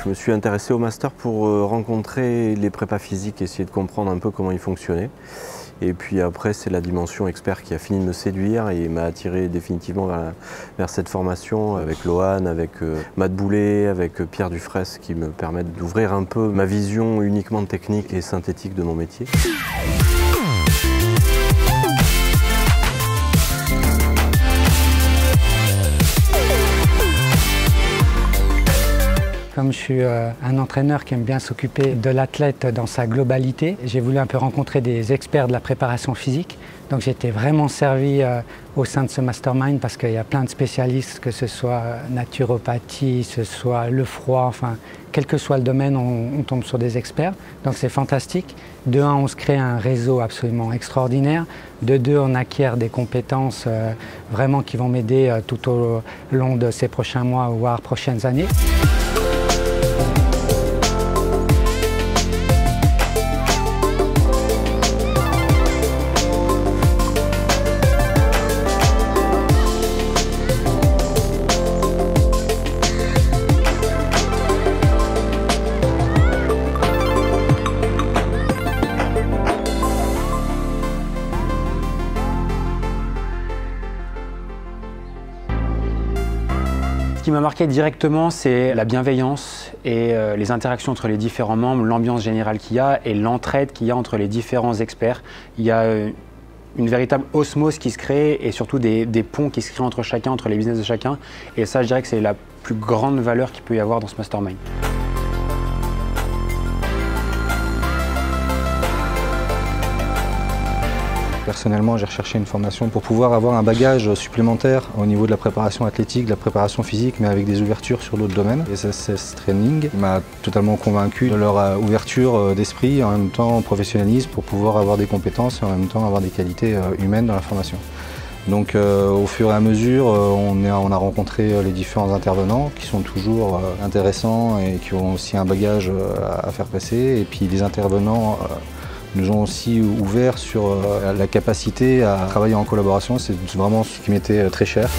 Je me suis intéressé au master pour rencontrer les prépas physiques, essayer de comprendre un peu comment ils fonctionnaient. Et puis après, c'est la dimension expert qui a fini de me séduire et m'a attiré définitivement vers cette formation avec Lohan, avec Matt Boulet, avec Pierre Dufresne qui me permettent d'ouvrir un peu ma vision uniquement technique et synthétique de mon métier. Comme je suis un entraîneur qui aime bien s'occuper de l'athlète dans sa globalité, j'ai voulu un peu rencontrer des experts de la préparation physique. Donc j'ai été vraiment servi au sein de ce mastermind parce qu'il y a plein de spécialistes, que ce soit naturopathie, ce soit le froid, enfin quel que soit le domaine, on tombe sur des experts. Donc c'est fantastique. De un, on se crée un réseau absolument extraordinaire. De deux, on acquiert des compétences vraiment qui vont m'aider tout au long de ces prochains mois, voire prochaines années. Ce qui m'a marqué directement, c'est la bienveillance et les interactions entre les différents membres, l'ambiance générale qu'il y a et l'entraide qu'il y a entre les différents experts. Il y a une véritable osmose qui se crée et surtout des ponts qui se créent entre chacun, entre les business de chacun. Et ça, je dirais que c'est la plus grande valeur qu'il peut y avoir dans ce mastermind. Personnellement, j'ai recherché une formation pour pouvoir avoir un bagage supplémentaire au niveau de la préparation athlétique, de la préparation physique, mais avec des ouvertures sur d'autres domaines. SSS Training m'a totalement convaincu de leur ouverture d'esprit, en même temps professionnalisme, pour pouvoir avoir des compétences et en même temps avoir des qualités humaines dans la formation. Donc au fur et à mesure, on a rencontré les différents intervenants qui sont toujours intéressants et qui ont aussi un bagage à faire passer. Et puis les intervenants nous ont aussi ouvert sur la capacité à travailler en collaboration. C'est vraiment ce qui m'était très cher.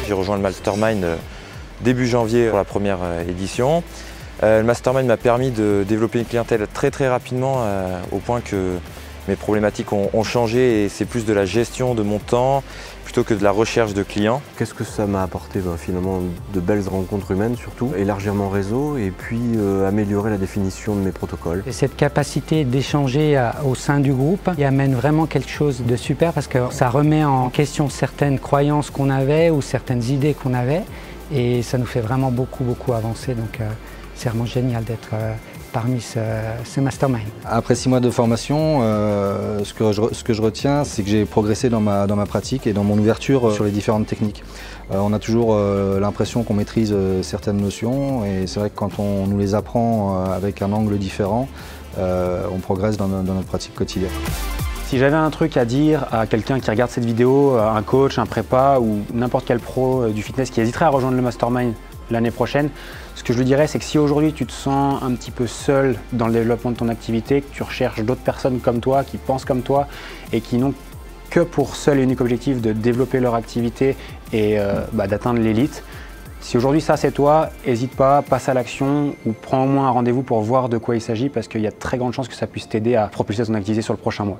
J'ai rejoint le Mastermind début janvier pour la première édition. Le Mastermind m'a permis de développer une clientèle très rapidement au point que mes problématiques ont changé et c'est plus de la gestion de mon temps plutôt que de la recherche de clients. Qu'est-ce que ça m'a apporté? Finalement, de belles rencontres humaines surtout, élargir mon réseau et puis améliorer la définition de mes protocoles. Et cette capacité d'échanger au sein du groupe y amène vraiment quelque chose de super parce que ça remet en question certaines croyances qu'on avait ou certaines idées qu'on avait et ça nous fait vraiment beaucoup avancer. Donc c'est vraiment génial d'être parmi ce mastermind. Après 6 mois de formation, ce que je retiens, c'est que j'ai progressé dans ma pratique et dans mon ouverture sur les différentes techniques. On a toujours l'impression qu'on maîtrise certaines notions et c'est vrai que quand on nous les apprend avec un angle différent, on progresse dans notre pratique quotidienne. Si j'avais un truc à dire à quelqu'un qui regarde cette vidéo, un coach, un prépa ou n'importe quel pro du fitness qui hésiterait à rejoindre le mastermind l'année prochaine, ce que je lui dirais, c'est que si aujourd'hui tu te sens un petit peu seul dans le développement de ton activité, que tu recherches d'autres personnes comme toi, qui pensent comme toi et qui n'ont que pour seul et unique objectif de développer leur activité et d'atteindre l'élite, si aujourd'hui ça c'est toi, n'hésite pas, passe à l'action ou prends au moins un rendez-vous pour voir de quoi il s'agit parce qu'il y a de très grandes chances que ça puisse t'aider à propulser ton activité sur le prochain mois.